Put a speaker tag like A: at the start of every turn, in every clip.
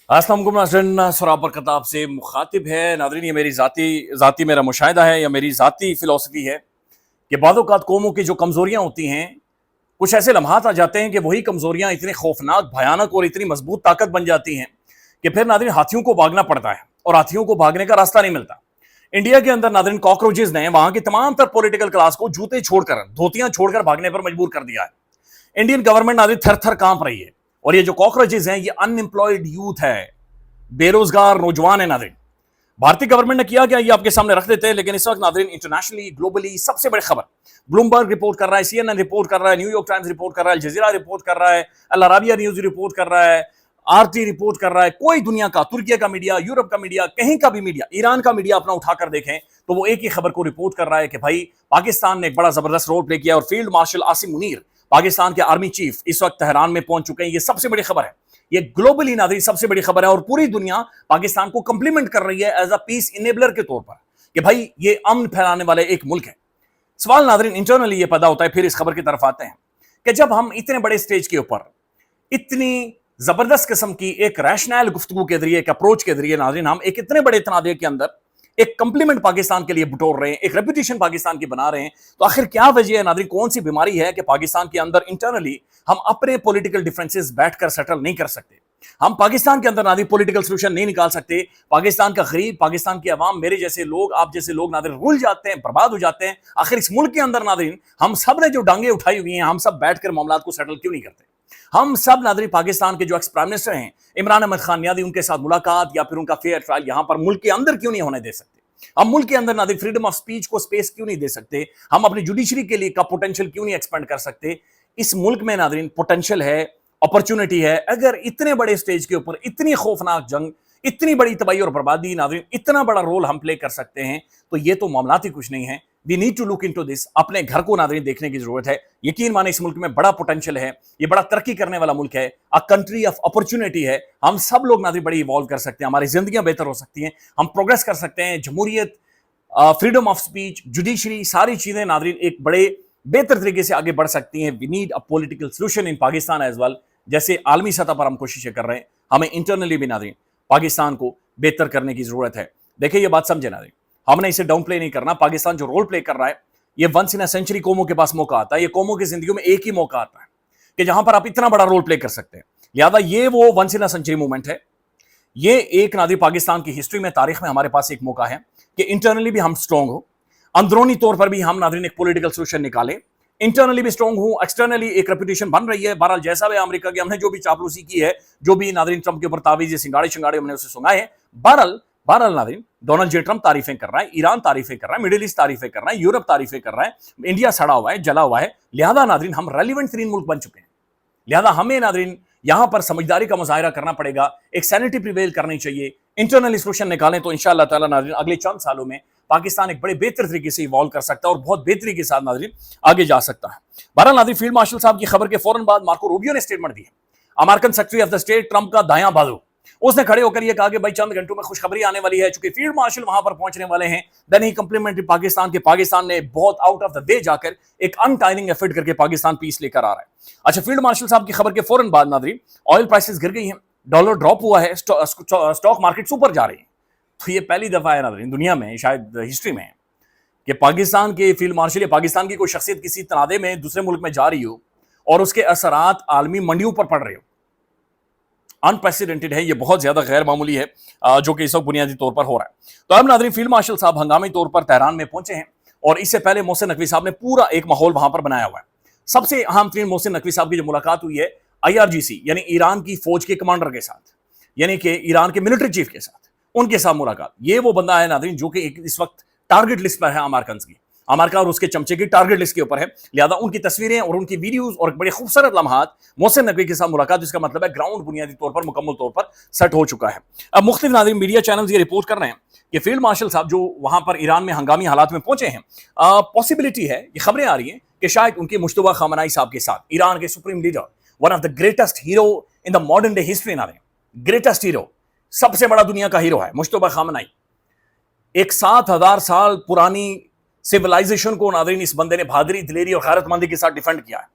A: अस्सलाम वालेकुम नाज़रीन, सराब बरकत आपसे मुखातिब है। नाज़रीन, ये मेरी ज़ाती मेरा मुशाहिदा है या मेरी ज़ाती फ़िलॉसफ़ी है कि बाद औक़ात कौमों की जो कमज़ोरियाँ होती हैं, कुछ ऐसे लम्हात आ जाते हैं कि वही कमज़ोरियाँ इतनी खौफनाक, भयानक और इतनी मज़बूत ताकत बन जाती हैं कि फिर नाज़रीन हाथियों को भागना पड़ता है और हाथियों को भागने का रास्ता नहीं मिलता। इंडिया के अंदर नाज़रीन कॉकरोचेज़ ने वहाँ की तमाम तर पॉलिटिकल क्लास को जूते छोड़कर, धोतियाँ छोड़कर भागने पर मजबूर कर दिया है। इंडियन गवर्नमेंट नाज़रीन थर-थर काँप रही है और ये जो कॉकरोचेज़ हैं, ये अनएम्प्लॉयड यूथ है, बेरोजगार नौजवान है। नाज़रीन, भारतीय गवर्नमेंट ने किया क्या, ये आपके सामने रख देते हैं। लेकिन इस वक्त नाज़रीन इंटरनेशनली, ग्लोबली सबसे बड़ी खबर, ब्लूमबर्ग रिपोर्ट कर रहा है, CNN रिपोर्ट कर रहा है, न्यूयॉर्क टाइम्स रिपोर्ट कर रहा है, अल जज़ीरा रिपोर्ट कर रहा है, अल अरबिया न्यूज़ रिपोर्ट कर रहा है, RT रिपोर्ट कर रहा है, कोई दुनिया का, तुर्की का मीडिया, यूरोप का मीडिया, कहीं का भी मीडिया, ईरान का मीडिया अपना उठाकर देखें तो वो एक ही खबर को रिपोर्ट कर रहा है कि भाई पाकिस्तान ने एक बड़ा जबरदस्त रोल प्ले किया और फील्ड मार्शल आसिम मुनीर, पाकिस्तान के आर्मी चीफ, इस वक्त तेहरान में पहुंच चुके हैं। ये सबसे बड़ी खबर है, ये ग्लोबली नाज़रीन सबसे बड़ी खबर है और पूरी दुनिया पाकिस्तान को कंप्लीमेंट कर रही है एज अ पीस इनेबलर के तौर पर कि भाई ये अमन फैलाने वाले एक मुल्क है। सवाल नाज़रीन इंटरनली ये पैदा होता है, फिर इस खबर की तरफ आते हैं कि जब हम इतने बड़े स्टेज के ऊपर इतनी जबरदस्त किस्म की एक रैशनल गुफ्तगू के जरिए, एक अप्रोच के जरिए नाज़रीन हम एक इतने बड़े तनाज़े के अंदर एक कंप्लीमेंट पाकिस्तान के लिए बटोर रहे हैं, एक रेपुटेशन पाकिस्तान की बना रहे हैं, तो आखिर क्या वजह है नाज़रीन, कौन सी बीमारी है कि पाकिस्तान के अंदर इंटरनली हम अपने पॉलिटिकल डिफरेंसेस बैठकर सेटल नहीं कर सकते। हम पाकिस्तान के अंदर नाज़रीन पॉलिटिकल सोल्यूशन नहीं निकाल सकते। पाकिस्तान का गरीब, पाकिस्तान की आवाम, मेरे जैसे लोग, आप जैसे लोग नाज़रीन रुल जाते हैं, बर्बाद हो जाते हैं। आखिर इस मुल्क के अंदर नाज़रीन हम सब ने जो डांगे उठाई हुई हैं, हम सब बैठकर मामलात को सेटल क्यों नहीं करते? हम सब नाज़रीन पाकिस्तान के जो एक्स प्राइम मिनिस्टर हैं इमरान अहमद खान नियाज़ी, उनके साथ मुलाकात या फिर उनका फेयर ट्रायल यहाँ पर मुल्क के अंदर क्यों नहीं होने दे सकते? हम मुल्क के अंदर नाज़रीन फ्रीडम ऑफ स्पीच को स्पेस क्यों नहीं दे सकते? हम अपनी जुडिशरी के लिए का पोटेंशियल क्यों नहीं एक्सपेंड कर सकते? इस मुल्क में नाज़रीन पोटेंशियल है, अपॉर्चुनिटी है। अगर इतने बड़े स्टेज के ऊपर इतनी खौफनाक जंग, इतनी बड़ी तबाही और बर्बादी नाज़रीन इतना बड़ा रोल हम प्ले कर सकते हैं, तो ये तो मामलात ही कुछ नहीं है। We need to look into this. अपने घर को नाज़रीन देखने की जरूरत है। यकीन माने इस मुल्क में बड़ा पोटेंशियल है, ये बड़ा तरक्की करने वाला मुल्क है, अ कंट्री ऑफ अपॉर्चुनिटी है। हम सब लोग नाज़रीन बड़ी इवॉल्व कर सकते हैं, हमारी जिंदगियां बेहतर हो सकती हैं, हम प्रोग्रेस कर सकते हैं। जमहूरियत, फ्रीडम ऑफ स्पीच, जुडिशरी, सारी चीजें नाज़रीन एक बड़े बेहतर तरीके से आगे बढ़ सकती हैं। We need a political solution in Pakistan as well. जैसे आलमी सतह पर हम कोशिशें कर रहे हैं, हमें इंटरनली भी नाज़रीन पाकिस्तान को बेहतर करने की जरूरत है। देखिए ये बात समझे नाज़रीन, हमने इसे डाउन प्ले नहीं करना। पाकिस्तान जो रोल प्ले कर रहा है, ये वंस इन अ सेंचुरी कौमों के पास मौका आता है। ये कौमों की जिंदगी में एक ही मौका आता है कि जहां पर आप इतना बड़ा रोल प्ले कर सकते हैं। लिहाजा ये वो once in a century movement है। ये एक नाज़रीन पाकिस्तान की हिस्ट्री में, तारीख में हमारे पास एक मौका है कि इंटरनली भी हम स्ट्रांग हो, अंदरूनी तौर पर भी हम नाज़रीन एक पॉलिटिकल सोल्यूशन निकालें, इंटरनली भी स्ट्रांग हो, एक्सटर्नली एक रेपुटेशन बन रही है। बहरहाल जैसा भी अमेरिका की हमने जो भी चापलूसी की है, जो भी नाज़रीन ट्रंप के ऊपर तावीज़ सिंगाड़े शिंगाड़े हमने उसे सुनाए हैं, बहरहाल बहरहाल नाज़रीन डोनाल्ड जे ट्रंप तारीफें कर रहा है, ईरान तारीफें कर रहा है, मिडिल ईस्ट तारीफें कर रहा है, यूरोप तारीफें कर रहा है, इंडिया सड़ा हुआ है, जला हुआ है। लिहाजा नाज़रीन हम रेलिवेंट तरीन मुल्क बन चुके हैं। लिहाजा हमें नाज़रीन यहां पर समझदारी का मुजाहिरा करना पड़ेगा, एक सैनिटी प्रिवेल करनी चाहिए। इंटरनल सोल्यूशन निकालें तो इंशाअल्लाह ताला नाज़रीन अगले चंद सालों में पाकिस्तान एक बड़े बेहतर तरीके से इवॉल्व कर सकता है और बहुत बेहतरी के साथ नाज़रीन आगे जा सकता है। बहरहाल नाज़रीन फील्ड मार्शल साहब की खबर के फौरन बाद मार्को रूबियो ने स्टेटमेंट दी है। American secretary of the state, Trump का दायां बाजू, उसने खड़े होकर यह कहा कि भाई चंद घंटों में खुशखबरी आने वाली है, चूंकि फील्ड मार्शल वहां पर पहुंचने वाले हैं। देन ही कम्प्लीमेंट्री पाकिस्तान के, पाकिस्तान ने बहुत आउट ऑफ द वे जाकर एक अनटायरिंग एफर्ट करके पाकिस्तान पीस लेकर आ रहा है। अच्छा, फील्ड मार्शल साहब की खबर के फौरन बाद नाज़रीन ऑयल प्राइसेस गिर गई हैं, डॉलर ड्रॉप हुआ है, स्टॉक मार्केट ऊपर जा रही है। तो ये पहली दफा है नाज़रीन दुनिया में, शायद हिस्ट्री में, कि पाकिस्तान के फील्ड मार्शल या पाकिस्तान की कोई शख्सियत किसी तनाज़े में दूसरे मुल्क में जा रही हो और उसके असरात आलमी मंडियों पर पड़ रहे हो। अनप्रेसिडेंटेड है, ये बहुत ज्यादा गैर मामूली है, जो कि इस वक्त बुनियादी तौर पर हो रहा है। तो अब नाज़रीन फील्ड मार्शल साहब हंगामी तौर पर तेहरान में पहुंचे हैं और इससे पहले मोहसिन नकवी साहब ने पूरा एक माहौल वहां पर बनाया हुआ है। सबसे अहम तरीन मोहसिन नकवी साहब की जो मुलाकात हुई है IRGC यानी ईरान की फौज के कमांडर के साथ, यानी कि ईरान के मिलिट्री चीफ के साथ, उनके साथ मुलाकात। ये वो बंदा है नाज़रीन जो कि इस वक्त टारगेट लिस्ट पर है अमेरिकन की, अमेरिका और उसके चमचे की टारगेट लिस्ट के ऊपर है। लिहाजा उनकी तस्वीरें और उनकी वीडियोस और बड़े खूबसूरत लम्हात मोहसिन नकवी के साथ मुलाकात, जिसका मतलब है ग्राउंड बुनियादी तौर पर मुकम्मल तौर पर सेट हो चुका है। अब मुख्तलिफ नाज़रीन मीडिया चैनल्स ये रिपोर्ट कर रहे हैं कि फील्ड मार्शल साहब जो वहां पर ईरान में हंगामी हालात में पहुंचे हैं, पॉसिबिलिटी है, ये खबरें आ रही हैं कि शायद उनके मुश्तबा खामनाई साहब के साथ, ईरान के supreme leader, one of the greatest hero in the modern day history, नाज़रीन ग्रेटेस्ट हीरो, सबसे बड़ा दुनिया का हीरो है मुश्तबा खामनाई। एक 7000 साल पुरानी सिविलाइजेशन को नाज़रीन इस बंदे ने बहादुरी, दिलेरी और गैरतमंदी के साथ डिफेंड किया है।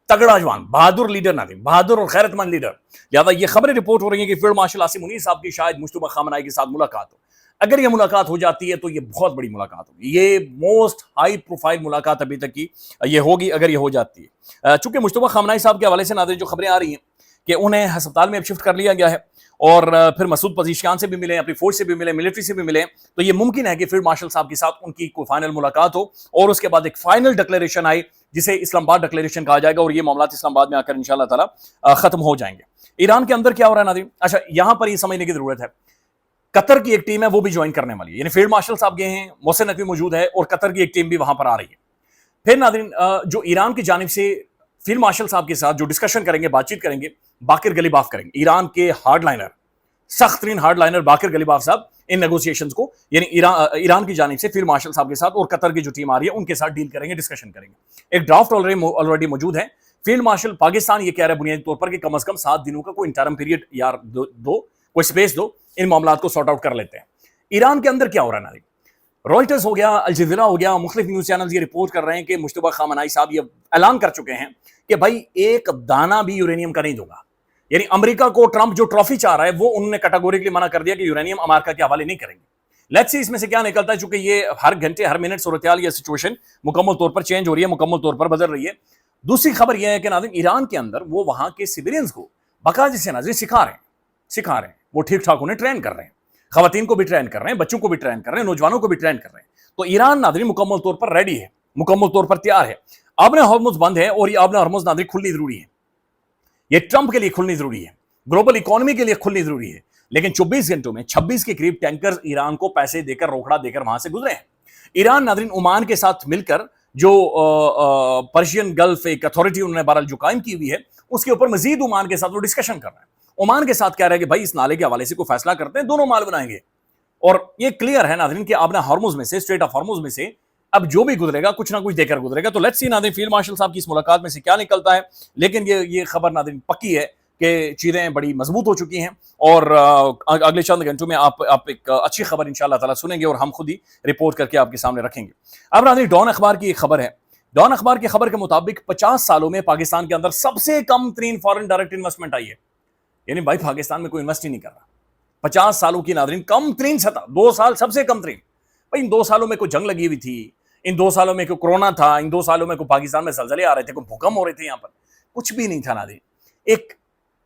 A: तगड़ा जवान, बहादुर लीडर नाज़रीन, बहादुर और खैरतमंद लीडर। लिहाजा ये खबरें रिपोर्ट हो रही हैं कि फील्ड मार्शल आसिम मुनीर साहब की शायद मुश्तबा खामनाई के साथ मुलाकात हो। अगर ये मुलाकात हो जाती है तो ये बहुत बड़ी मुलाकात होगी, ये मोस्ट हाई प्रोफाइल मुलाकात अभी तक की ये होगी अगर ये हो जाती है। चूंकि मुश्तबा खामनाई साहब के हवाले से नाज़रीन जो खबरें आ रही हैं कि उन्हें अस्पताल में अब शिफ्ट कर लिया गया है और फिर मसूद पजीशियान से भी मिले, अपनी फोर्स से भी मिले, मिलिट्री से भी मिले, तो ये मुमकिन है कि फील्ड मार्शल साहब के साथ उनकी कोई फाइनल मुलाकात हो और उसके बाद एक फाइनल डिक्लेरेशन आए जिसे इस्लामाबाद डिक्लेरेशन कहा जाएगा और ये मामला इस्लामाबाद में आकर इंशाल्लाह ताला खत्म हो जाएंगे। ईरान के अंदर क्या हो रहा है नाज़रीन, अच्छा यहां पर ये समझने की जरूरत है, कतर की एक टीम है वो भी ज्वाइन करने वाली है, यानी फील्ड मार्शल साहब गए हैं, मोहसिन नकवी मौजूद है और कतर की एक टीम भी वहां पर आ रही है। फिर नाज़रीन जो ईरान की जानिब से फील्ड मार्शल साहब के साथ जो डिस्कशन करेंगे, बातचीत करेंगे, बाकिर गलीबाफ करेंगे, ईरान के हार्डलाइनर, सख्त तरीन हार्डलाइनर बाकिर गलीबाफ साहब इन नेगोशिएशंस को यानी ईरान की जानिब से फील्ड मार्शल साहब के साथ और कतर की जो टीम आ रही है उनके साथ डील करेंगे, डिस्कशन करेंगे। एक ड्राफ्ट ऑलरेडी मौजूद है। फील्ड मार्शल पाकिस्तान ये कह रहा है बुनियादी तौर पर कि कम से कम 7 दिनों का कोई इंटरम पीरियड यार दो कोई स्पेस दो, इन मामलात को सॉर्ट आउट कर लेते हैं। ईरान के अंदर क्या हो रहा है नाज़रीन, रॉयटर्स हो गया, अल जज़ीरा हो गया, मुख्तलिफ न्यूज़ चैनल्स ये रिपोर्ट कर रहे हैं कि मुश्तबा खामनाई साहब ये ऐलान कर चुके हैं कि भाई एक दाना भी यूरेनियम का नहीं दूंगा। यानी अमेरिका को ट्रंप जो ट्रॉफी चाह रहा है वो उन्होंने कैटेगोरिकली मना कर दिया कि यूरेनियम अमेरिका के हवाले नहीं करेंगे। लेट्स सी इसमें से क्या निकलता है, चूंकि ये हर घंटे हर मिनट सूरत-ए-हाल या सिचुएशन मुकम्मल तौर पर चेंज हो रही है, मुकम्मल तौर पर बदल रही है। दूसरी खबर यह है कि नाज़रीन ईरान के अंदर वो वहां के सिविलियंस को बाकायदे से नाज़रीन सिखा रहे हैं, वो ठीक ठाक उन्हें ट्रेन कर रहे हैं, खवातीन को भी ट्रेन कर रहे हैं, बच्चों को भी ट्रेन कर रहे हैं, नौजवानों को भी ट्रेन कर रहे हैं। तो ईरान नाज़रीन मुकम्मल तौर पर रेडी है, मुकम्मल तौर पर तैयार है। आबने हॉर्मुज़ बंद है और ये आबने हॉर्मुज़ नाज़रीन खुलनी जरूरी है, ये ट्रंप के लिए खुलनी जरूरी है, ग्लोबल इकोनॉमी के लिए खुलनी जरूरी है। लेकिन 24 घंटों में 26 के करीब टैंकर्स ईरान को पैसे देकर, रोकड़ा देकर वहां से गुजरे हैं। ईरान नाज़रीन ओमान के साथ मिलकर जो पर्शियन गल्फ एक अथॉरिटी उन्होंने बहरहाल जो कायम की हुई है उसके ऊपर मजीद ओमान के साथ वो डिस्कशन कर रहे हैं। ओमान के साथ कह रहे हैं कि भाई इस नाले के हवाले से कोई फैसला करते हैं, दोनों माल बनाएंगे। और ये क्लियर है नाज़रीन कि आबना हॉर्मुज़ में से, स्ट्रेट ऑफ हॉर्मुज़ में से अब जो भी गुजरेगा कुछ ना कुछ देकर गुजरेगा। तो लेट्स सी नाज़रीन फील्ड मार्शल साहब की इस मुलाकात में से क्या निकलता है। लेकिन ये खबर नाज़रीन पक्की है कि चीज़ें बड़ी मजबूत हो चुकी हैं और अगले चंद घंटों में आप एक अच्छी खबर इंशाअल्लाह ताला सुनेंगे और हम खुद ही रिपोर्ट करके आपके सामने रखेंगे। अब नाज़रीन डॉन अखबार की एक खबर है। डॉन अखबार की खबर के मुताबिक 50 सालों में पाकिस्तान के अंदर सबसे कम तरीन फॉरेन डायरेक्ट इन्वेस्टमेंट आई है। यानी भाई पाकिस्तान में कोई इन्वेस्ट ही नहीं कर रहा। 50 सालों की नाज़रीन कम तरीन सतह, 2 साल सबसे कम तरीन। भाई इन 2 सालों में कोई जंग लगी हुई थी, इन 2 सालों में कोई कोरोना था, इन 2 सालों में कोई पाकिस्तान में ज़लज़ले आ रहे थे, कोई भूकंप हो रहे थे, यहाँ पर कुछ भी नहीं था नाज़रीन।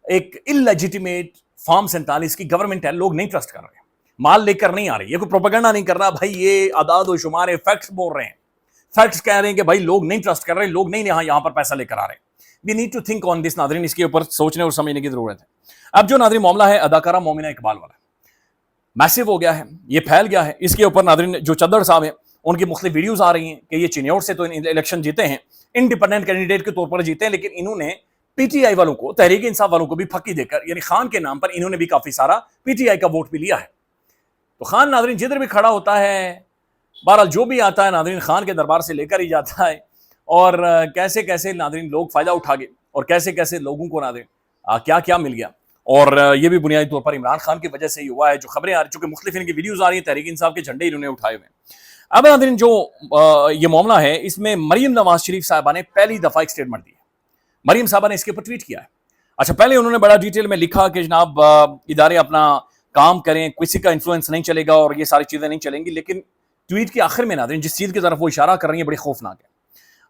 A: एक इलेजिटिमेट फॉर्म 47 की गवर्नमेंट है, लोग नहीं ट्रस्ट कर रहे, माल लेकर नहीं आ रहे, ये कोई प्रोपेगेंडा नहीं कर रहा भाई, ये आदाद और शुमार फैक्ट्स बोल रहे हैं, फैक्ट्स कह रहे हैं कि भाई लोग नहीं ट्रस्ट कर रहे, लोग नहीं यहाँ पर पैसा लेकर आ रहे। We need to think on this नाज़रीन, इसके ऊपर सोचने और समझने की जरूरत है। अब जो नाज़रीन मामला है अदाकारा मोमिना इकबाल वाला, मैसिव हो गया है, ये फैल गया है। इसके ऊपर नाज़रीन जो चद्दर साहब हैं उनकी मुख्तलिफ वीडियोज़ आ रही हैं कि ये चिन्योट से तो इलेक्शन जीते हैं, इंडिपेंडेंट कैंडिडेट के तौर पर जीते हैं, लेकिन इन्होंने पीटीआई वालों को, तहरीक इंसाफ वालों को भी फक्की देकर, यानी खान के नाम पर इन्होंने भी काफी सारा पीटीआई का वोट भी लिया है। तो खान नाज़रीन जिधर भी खड़ा होता है, बहरहाल जो भी आता है नाज़रीन खान के दरबार से लेकर ही जाता है और कैसे कैसे नाज़रीन लोग फायदा उठा गए और कैसे कैसे लोगों को नाज़रीन क्या क्या मिल गया। और ये भी बुनियादी तौर पर इमरान खान की वजह से ही हुआ है। जो खबरें आ रही, चूंकि मुख्तलिफ इनकी वीडियोज़ आ रही हैं, तहरीक इंसाफ के झंडे इन्होंने उठाए हुए हैं। अब नाज़रीन जो ये मामला है इसमें मरीम नवाज शरीफ साहबा ने पहली दफा एक स्टेटमेंट दी है। मरीम साहबा ने इसके ऊपर ट्वीट किया है। अच्छा, पहले उन्होंने बड़ा डिटेल में लिखा कि जनाब इदारे अपना काम करें, किसी का इन्फ्लुएंस नहीं चलेगा और ये सारी चीजें नहीं चलेंगी। लेकिन ट्वीट के आखिर में नाज़रीन जिस चीज की तरफ वो इशारा कर रही है बड़ी खौफनाक है।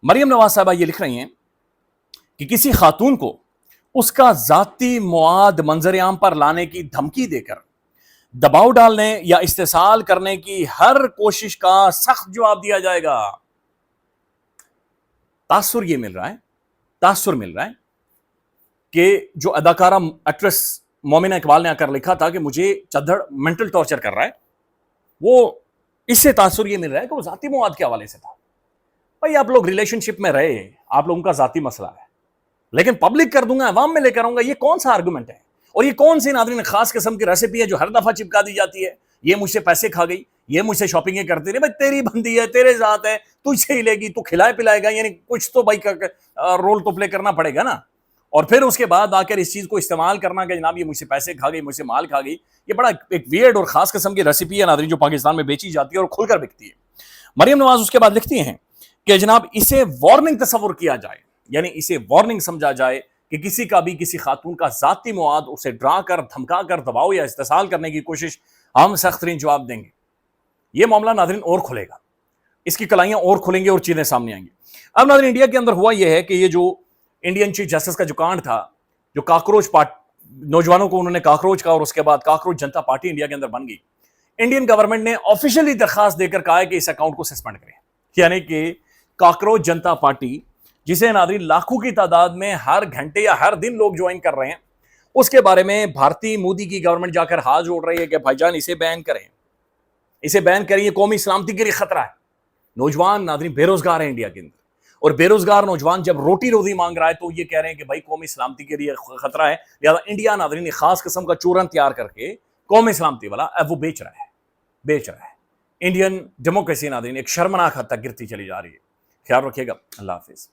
A: मरीम नवाज साहबा ये लिख रही हैं कि किसी खातून को उसका जाती मुआद मंजर-ए-आम पर लाने की धमकी देकर दबाव डालने या इस्तेसाल करने की हर कोशिश का सख्त जवाब दिया जाएगा। तासुर ये मिल रहा है, तासुर मिल रहा है कि जो अदाकारा एक्ट्रेस मोमिना इकबाल ने आकर लिखा था कि मुझे चद्दड़ मेंटल टॉर्चर कर रहा है, वो इससे तासुर ये मिल रहा है कि वो जाती मुआद के हवाले से था। भाई आप लोग रिलेशनशिप में रहे, आप लोगों का जाती मसला है, लेकिन पब्लिक कर दूंगा, अवाम में लेकर आऊंगा, ये कौन सा आर्गुमेंट है? और ये कौन सी नाज़रीन खास किस्म की रेसिपी है जो हर दफा चिपका दी जाती है? ये मुझसे पैसे खा गई, ये मुझसे शॉपिंग करती रही, भाई तेरी बंदी है, तेरे साथ है, तुझसे ही लेगी, तू खिलाए पिलाएगा, यानी कुछ तो भाई रोल तो प्ले करना पड़ेगा ना। और फिर उसके बाद आकर इस चीज को इस्तेमाल करना कि जनाब ये मुझसे पैसे खा गई, मुझसे माल खा गई, ये बड़ा एक वियर्ड और खास किस्म की रेसिपी है नाज़रीन जो पाकिस्तान में बेची जाती है और खुलकर बिकती है। मरीम नवाज उसके बाद लिखती हैं कि जनाब इसे वार्निंग तस्वुर किया जाए, یعنی اسے وارننگ سمجھا جائے کہ کسی کا بھی کسی خاتون کا ذاتی مواد اسے ڈرا کر دھمکا کر دباؤ یا استحصال کرنے کی کوشش، ہم سخت ترین جواب دیں گے۔ یہ معاملہ ناظرین اور کھلے گا، اس کی کلائیاں اور کھلیں گی اور چیزیں سامنے آئیں گی۔ اب ناظرین انڈیا کے اندر ہوا یہ ہے کہ یہ جو انڈین چیف جسٹس کا جو کانڈ تھا، جو کاکروچ نوجوانوں کو انہوں نے کاکروچ کہا اور اس کے بعد کاکروچ جنتا پارٹی انڈیا کے اندر بن گئی، انڈین گورنمنٹ نے آفیشلی درخواست دے کر کہا ہے کہ اس اکاؤنٹ کو سسپینڈ کریں، یعنی کہ کاکروچ جنتا پارٹی جسے ناظرین لاکھوں کی تعداد میں ہر گھنٹے یا ہر دن لوگ جوائن کر رہے ہیں، اس کے بارے میں بھارتی مودی کی گورنمنٹ جا کر ہاتھ جوڑ رہی ہے کہ بھائی جان اسے بین کریں، اسے بین کریں، یہ قومی سلامتی کے لیے خطرہ ہے۔ نوجوان ناظرین بے روزگار ہیں انڈیا کے اندر، اور بے روزگار نوجوان جب روٹی روزی مانگ رہا ہے تو یہ کہہ رہے ہیں کہ بھائی قومی سلامتی کے لیے خطرہ ہے، لہذا انڈیا ناظرین ایک خاص قسم کا چورن تیار کر کے قومی سلامتی والا اب وہ بیچ رہا ہے۔ انڈین ڈیموکریسی ناظرین ایک شرمناک حد تک گرتی چلی جا رہی ہے۔ خیال رکھیے گا، اللہ حافظ۔